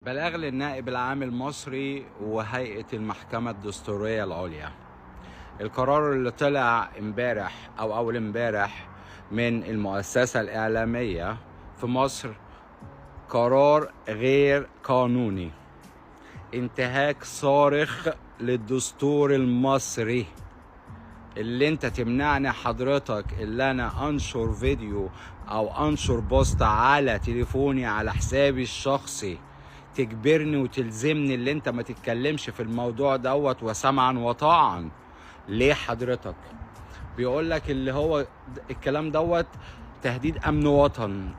بلاغ للنائب العام المصري وهيئة المحكمة الدستورية العليا. القرار اللي طلع امبارح أو أول امبارح من المؤسسة الإعلامية في مصر قرار غير قانوني، انتهاك صارخ للدستور المصري. اللي انت تمنعني حضرتك اللي انا انشر فيديو او انشر بوست على تليفوني على حسابي الشخصي، تجبرني وتلزمني اللي انت ما تتكلمش في الموضوع دوت وسمعا وطاعا. ليه حضرتك؟ بيقولك اللي هو الكلام دوت تهديد امن وطن.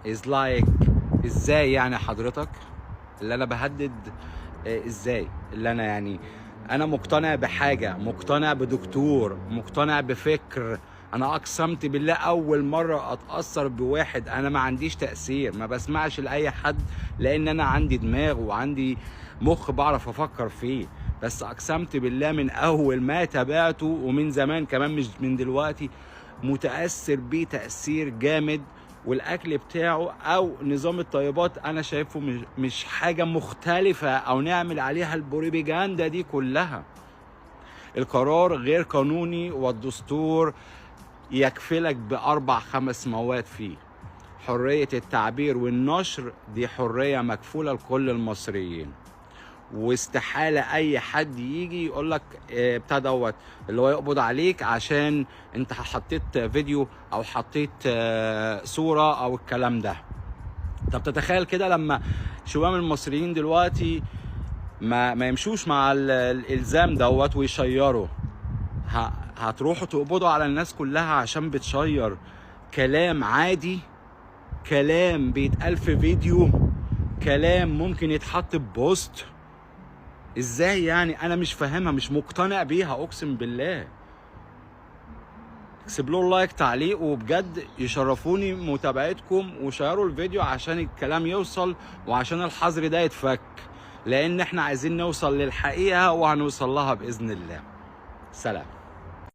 ازاي يعني حضرتك اللي انا بهدد؟ ازاي اللي انا يعني انا مقتنع بحاجة، مقتنع بدكتور، مقتنع بفكر. انا اقسمت بالله اول مرة اتأثر بواحد. انا ما عنديش تأثير، ما بسمعش لأي حد لان انا عندي دماغ وعندي مخ بعرف افكر فيه. بس اقسمت بالله من اول ما تابعته ومن زمان كمان مش من دلوقتي متأثر بيه تأثير جامد. والاكل بتاعه او نظام الطيبات انا شايفه مش حاجة مختلفة او نعمل عليها البروباجندا دي كلها. القرار غير قانوني والدستور يكفلك ب4-5 مواد فيه. حرية التعبير والنشر دي حرية مكفولة لكل المصريين، واستحالة اي حد يجي يقولك بتاع دوت اللي هو يقبض عليك عشان انت حطيت فيديو او حطيت صورة او الكلام ده. طب تتخيل كده لما شباب المصريين دلوقتي ما يمشوش مع الالزام دوت ويشيروا، هتروحوا تقبضوا على الناس كلها عشان بتشير كلام عادي، كلام بيتقال في فيديو، كلام ممكن يتحط ببوست؟ ازاي يعني؟ انا مش فاهمها، مش مقتنع بيها اقسم بالله. اكتبوا له لايك، تعليق، وبجد يشرفوني متابعتكم وشيروا الفيديو عشان الكلام يوصل وعشان الحظر ده يتفك، لان احنا عايزين نوصل للحقيقة وهنوصل لها باذن الله. سلام.